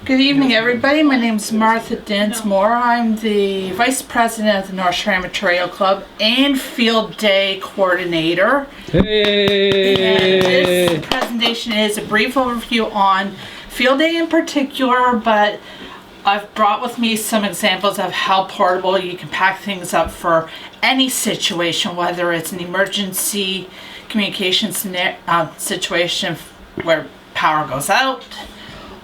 Good evening, everybody. My name is Martha Dinsmore. I'm the Vice President of the North Shore Trail Club and Field Day Coordinator. Hey! And this presentation is a brief overview on Field Day in particular, but I've brought with me some examples of how portable you can pack things up for any situation, whether it's an emergency communication situation where power goes out,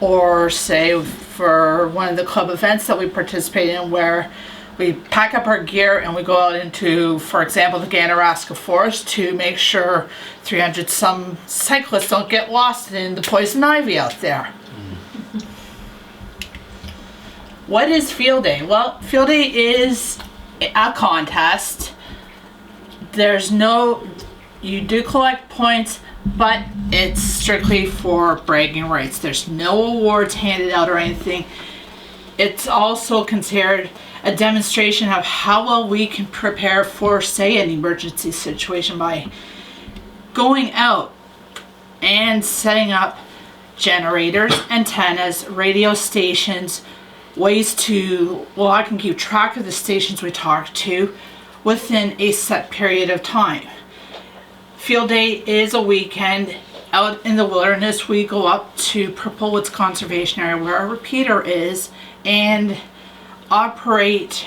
or say for one of the club events that we participate in where we pack up our gear and we go out into, for example, the Ganaraska Forest to make sure 300 some cyclists don't get lost in the poison ivy out there. What is Field Day? Well, Field Day is a contest. You do collect points, but it's strictly for bragging rights. There's no awards handed out or anything. It's also considered a demonstration of how well we can prepare for, say, an emergency situation by going out and setting up generators, antennas, radio stations, ways to, well, I can keep track of the stations we talk to within a set period of time. Field Day is a weekend out in the wilderness. We go up to Purple Woods Conservation Area where our repeater is and operate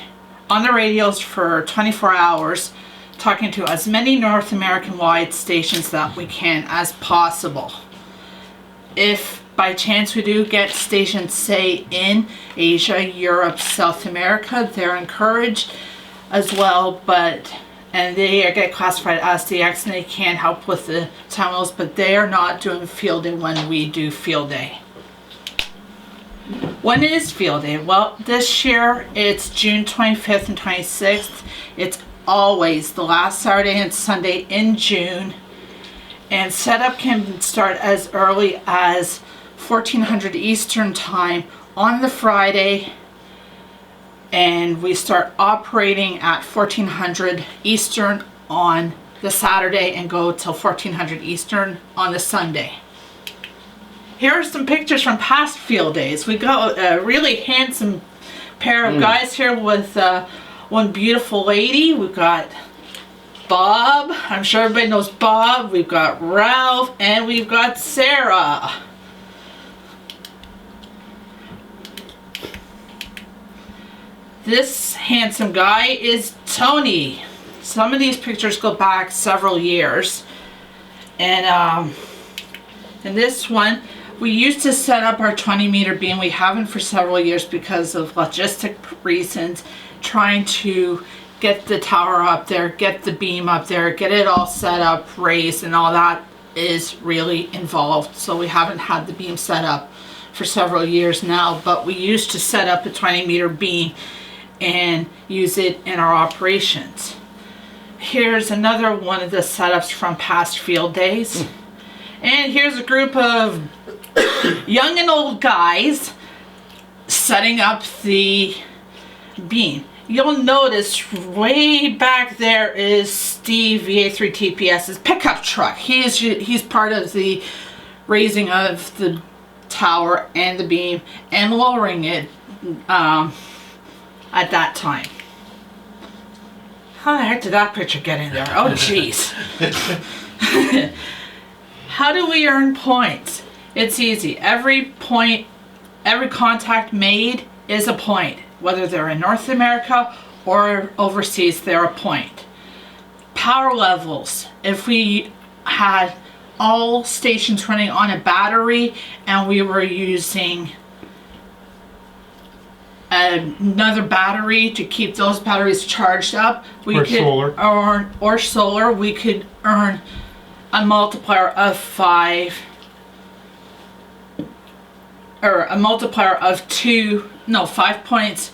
on the radios for 24 hours, talking to as many North American wide stations that we can as possible. If by chance we do get stations, say, in Asia, Europe, South America, they're encouraged as well, and they get classified as DX and they can help with the tunnels, but they are not doing Field Day when we do Field Day. When is Field Day? Well, this year it's June 25th and 26th. It's always the last Saturday and Sunday in June, and setup can start as early as 1400 Eastern time on the Friday, and we start operating at 1400 Eastern on the Saturday and go till 1400 Eastern on the Sunday. Here are some pictures from past Field Days. We got a really handsome pair of guys here with one beautiful lady. We've got Bob. I'm sure everybody knows Bob. We've got Ralph, and we've got Sarah. This handsome guy is Tony. Some of these pictures go back several years. And in this one, we used to set up our 20-meter beam. We haven't for several years because of logistic reasons, trying to get the tower up there, get the beam up there, get it all set up, raised, and all that is really involved. So we haven't had the beam set up for several years now, but we used to set up a 20-meter beam and use it in our operations. Here's another one of the setups from past Field Days. And here's a group of young and old guys setting up the beam. You'll notice way back there is Steve VA3 TPS's pickup truck. He's part of the raising of the tower and the beam and lowering it at that time. How the heck did that picture get in there? Oh jeez. How do we earn points? It's easy. Every contact made is a point. Whether they're in North America or overseas, they're a point. Power levels. If we had all stations running on a battery and we were using another battery to keep those batteries charged up, we could solar, we could earn a multiplier of 5, or a multiplier of 5 points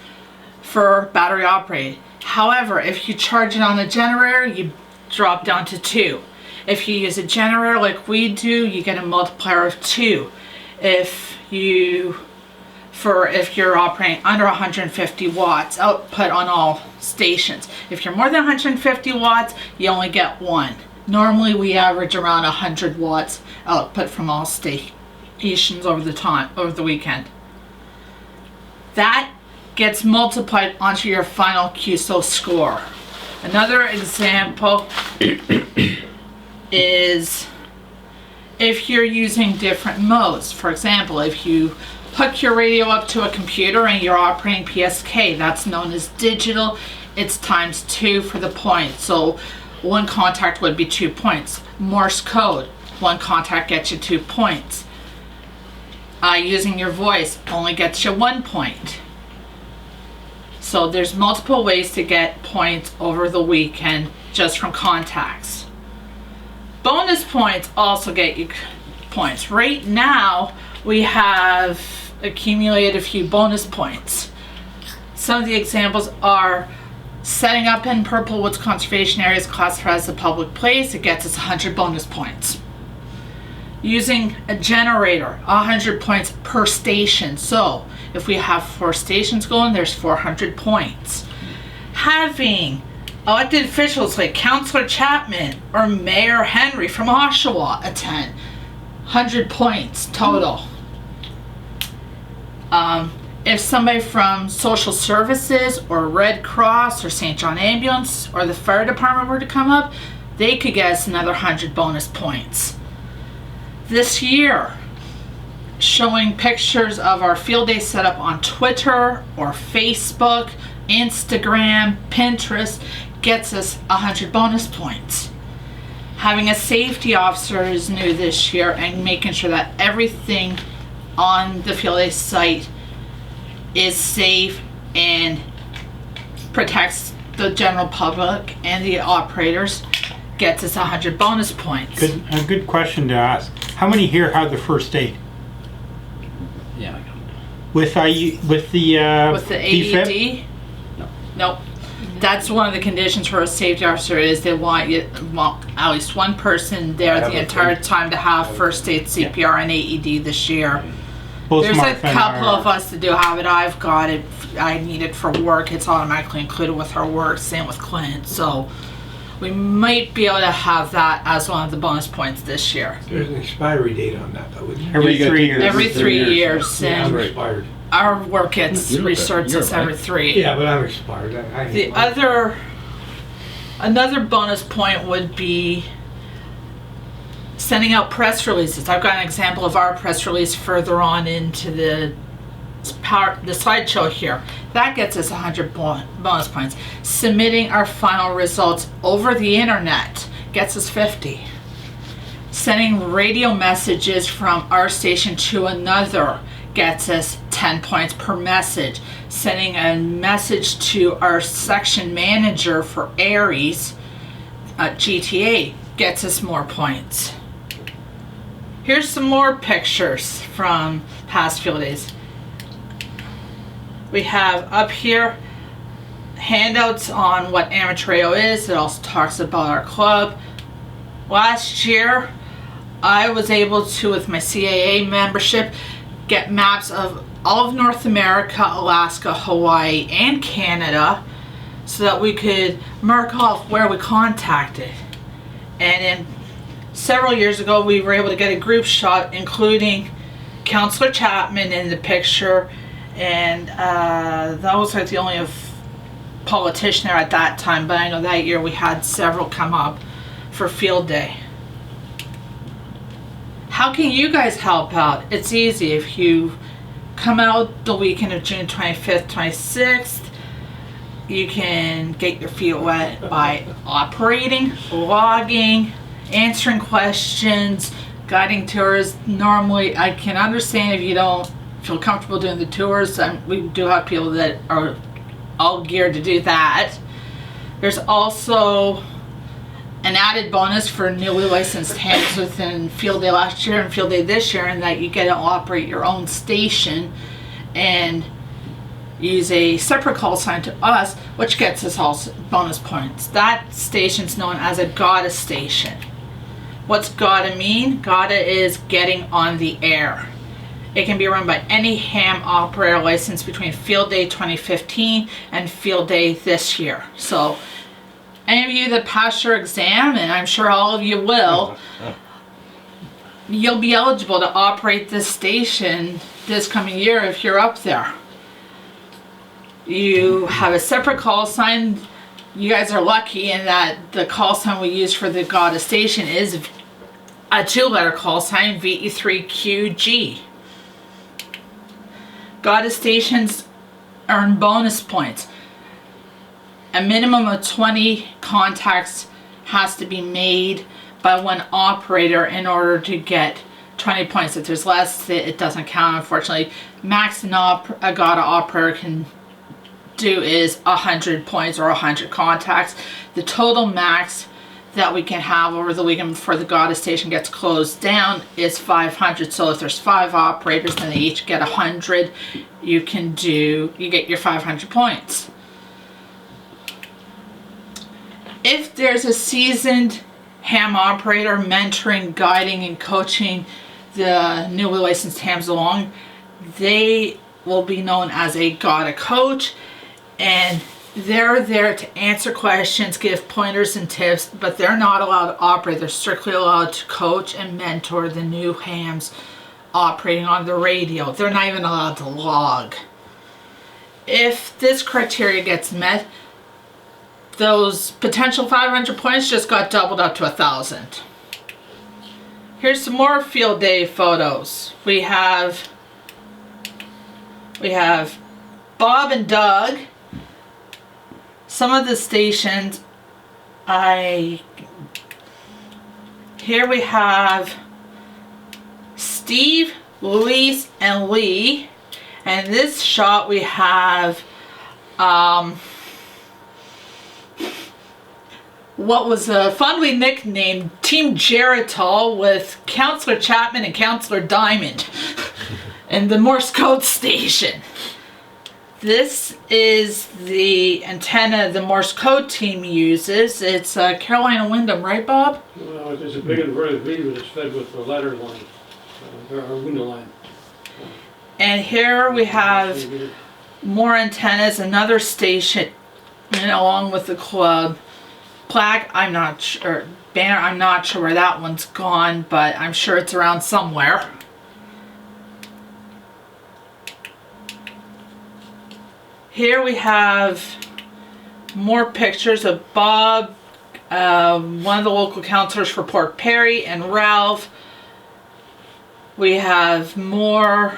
for battery operated. However, if you charge it on a generator, you drop down to 2. If you use a generator like we do, you get a multiplier of 2. If you're operating under 150 watts output on all stations. If you're more than 150 watts, you only get 1. Normally we average around 100 watts output from all stations over the weekend. That gets multiplied onto your final QSO score. Another example is if you're using different modes. For example, if you hook your radio up to a computer and you're operating PSK, that's known as digital. It's times 2 for the points. So one contact would be 2 points. Morse code, one contact gets you 2 points. Using your voice only gets you 1 point. So there's multiple ways to get points over the weekend just from contacts. Bonus points also get you points. Right now we have accumulated a few bonus points. Some of the examples are setting up in Purple Woods Conservation Area is classified as a public place. It gets us 100 bonus points. Using a generator, 100 points per station. So if we have 4 stations going, there's 400 points. Having elected officials like Councillor Chapman or Mayor Henry from Oshawa attend, 100 points total. If somebody from social services or Red Cross or St. John Ambulance or the fire department were to come up, they could get us another 100 bonus points. This year, showing pictures of our field day setup on Twitter or Facebook, Instagram, Pinterest gets us 100 bonus points. Having a safety officer is new this year and making sure that everything on the field day site is safe and protects the general public and the operators gets us 100 bonus points. A good question to ask. How many here have the first aid? Yeah, I got it. With the With the defib? AED? Nope. That's one of the conditions for a safety officer is they want at least one person there the entire time to have first aid, CPR, and AED this year. Both There's a Martha and couple I are. of us that do have it. I've got it. I need it for work. It's automatically included with her work. Same with Clint. So we might be able to have that as one of the bonus points this year. There's an expiry date on that, though, isn't there? Every You got 3 to- years. Every 3 years, Yeah, I'm and expired. our work gets You're okay. researched You're us right. every 3. Yeah, but I'm expired. Another bonus point would be sending out press releases. I've got an example of our press release further on into the slideshow here. That gets us 100 bonus points. Submitting our final results over the internet gets us 50. Sending radio messages from our station to another gets us 10 points per message. Sending a message to our section manager for Aries at GTA gets us more points. Here's some more pictures from past field days. We have up here handouts on what amateur radio is. It also talks about our club. Last year, I was able to, with my CAA membership, get maps of all of North America, Alaska, Hawaii, and Canada so that we could mark off where we contacted. And then several years ago, we were able to get a group shot, including Councillor Chapman in the picture, and that was like the only politician there at that time, but I know that year we had several come up for field day. How can you guys help out? It's easy. If you come out the weekend of June 25th, 26th, you can get your feet wet by operating, logging, answering questions, guiding tours. Normally, I can understand if you don't feel comfortable doing the tours. We do have people that are all geared to do that. There's also an added bonus for newly licensed hands within field day last year and field day this year, in that you get to operate your own station and use a separate call sign to us, which gets us all bonus points. That station's known as a GOTA station. What's GOTA mean? GOTA is getting on the air. It can be run by any ham operator licensed between field day 2015 and field day this year. So any of you that pass your exam, and I'm sure all of you will, you'll be eligible to operate this station this coming year if you're up there. You have a separate call sign. You guys are lucky in that the call sign we use for the Gata station is a 2-letter call sign, VE3QG. Gata stations earn bonus points. A minimum of 20 contacts has to be made by one operator in order to get 20 points. If there's less, it doesn't count, unfortunately. Max a Gata operator can do is 100 points or 100 contacts. The total max that we can have over the weekend before the Gata station gets closed down is 500. So if there's 5 operators and they each get 100, you get your 500 points. If there's a seasoned ham operator mentoring, guiding, and coaching the newly licensed hams along, they will be known as a Gata coach, and they're there to answer questions, give pointers and tips, but they're not allowed to operate. They're strictly allowed to coach and mentor the new hams operating on the radio. They're not even allowed to log. If this criteria gets met, those potential 500 points just got doubled up to 1,000. Here's some more field day photos. We have Bob and Doug. Some of the stations, here we have Steve, Luis, and Lee. And in this shot we have what was fondly nicknamed Team Geritol with Counselor Chapman and Counselor Diamond and the Morse code station. This is the antenna the Morse code team uses. It's Carolina Windham, right, Bob? Well, it's a big inverted V, but it's fed with the ladder line, or window line. And here we have more antennas, another station, and along with the club. Plaque, I'm not sure. Banner, I'm not sure where that one's gone, but I'm sure it's around somewhere. Here we have more pictures of Bob, one of the local counselors for Port Perry, and Ralph. We have more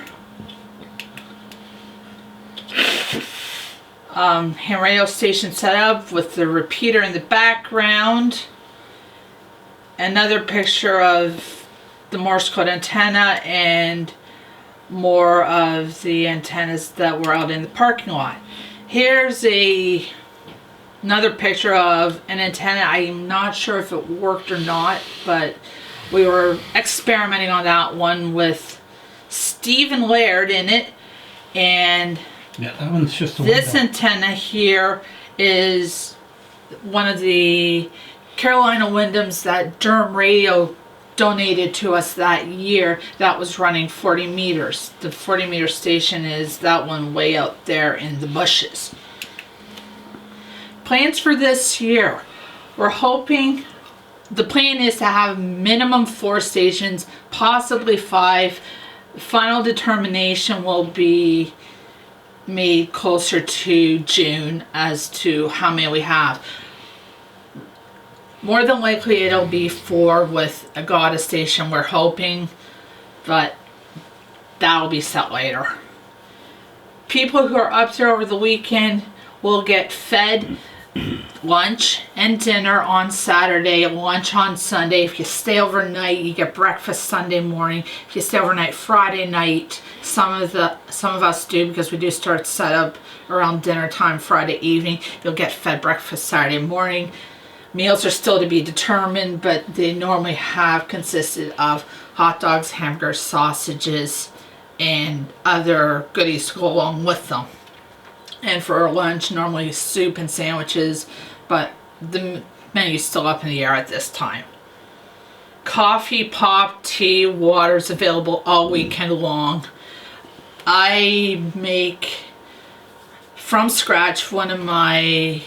ham radio station set up with the repeater in the background. Another picture of the Morse code antenna and more of the antennas that were out in the parking lot. Here's another picture of an antenna. I'm not sure if it worked or not, but we were experimenting on that one with Stephen Laird in it. And Yeah, that one's just a this window. antenna here is one of the Carolina Windhams that Durham Radio donated to us that year. That was running 40 meters. The 40 meter station is that one way out there in the bushes. Plans for this year. We're hoping, the plan is to have minimum 4 stations, possibly 5. Final determination will be made closer to June as to how many we have. More than likely it'll be 4 with a Gata station, we're hoping, but that'll be set later. People who are up there over the weekend will get fed lunch and dinner on Saturday, lunch on Sunday. If you stay overnight, you get breakfast Sunday morning. If you stay overnight Friday night, some of us do, because we do start set up around dinner time Friday evening, you'll get fed breakfast Saturday morning. Meals are still to be determined, but they normally have consisted of hot dogs, hamburgers, sausages, and other goodies to go along with them. And for our lunch, normally soup and sandwiches, but the menu's still up in the air at this time. Coffee, pop, tea, water is available all weekend long. I make from scratch one of my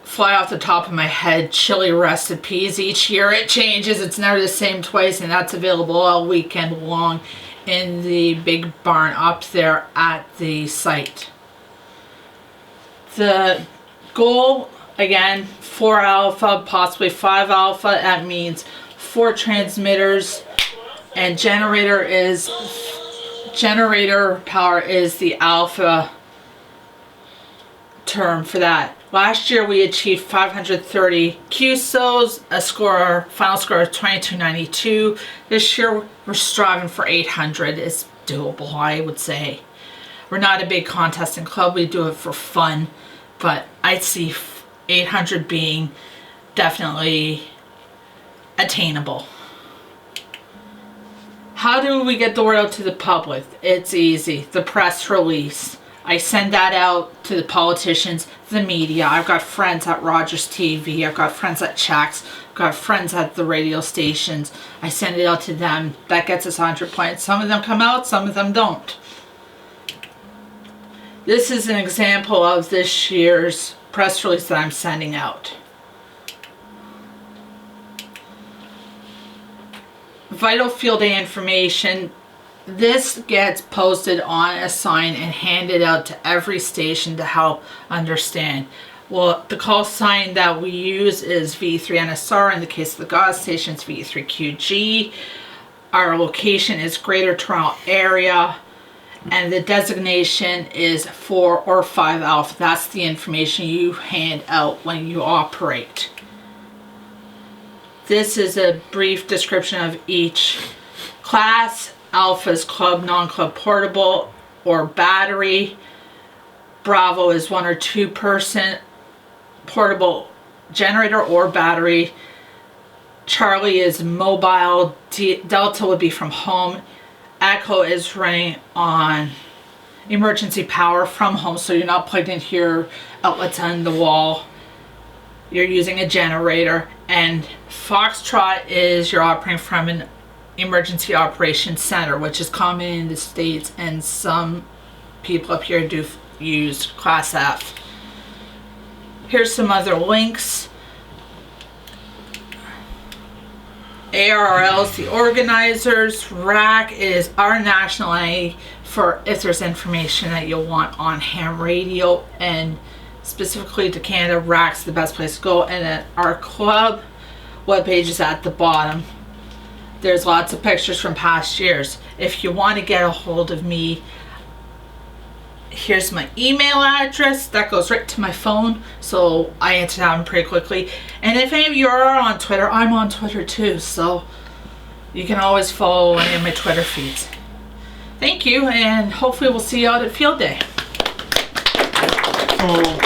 fly off the top of my head chili recipes. Each year it changes, it's never the same twice, and that's available all weekend long in the big barn up there at the site. The goal, again, 4 alpha, possibly 5 alpha. That means 4 transmitters, and generator power is the alpha term for that. Last year we achieved 530 QSOs, final score of 2292. This year we're striving for 800. It's doable, I would say. We're not a big contesting club, we do it for fun, but I see 800 being definitely attainable. How do we get the word out to the public? It's easy. The press release. I send that out to the politicians, the media. I've got friends at Rogers TV. I've got friends at Chax. I've got friends at the radio stations. I send it out to them. That gets us 100 points. Some of them come out, some of them don't. This is an example of this year's press release that I'm sending out. Vital field day information. This gets posted on a sign and handed out to every station to help understand. Well, the call sign that we use is V3NSR. In the case of the gas station, it's V3QG. Our location is Greater Toronto Area. And the designation is 4 or 5 alpha. That's the information you hand out when you operate. This is a brief description of each class. Alpha is club, non-club portable, or battery. Bravo is 1 or 2 person portable generator or battery. Charlie is mobile. Delta would be from home. Echo is running on emergency power from home, so you're not plugged into your outlets on the wall. You're using a generator. And Foxtrot is you're operating from an emergency operations center, which is common in the States, and some people up here do use Class F. Here's some other links. ARL is the organizers. RAC is our national entity for if there's information that you'll want on ham radio, and specifically to Canada, RAC's the best place to go. And then our club webpage is at the bottom. There's lots of pictures from past years. If you want to get a hold of me, here's my email address. That goes right to my phone, so I answer that one pretty quickly. And if any of you are on Twitter, I'm on Twitter too, so you can always follow any of my Twitter feeds. Thank you, and hopefully we'll see you out at Field Day. So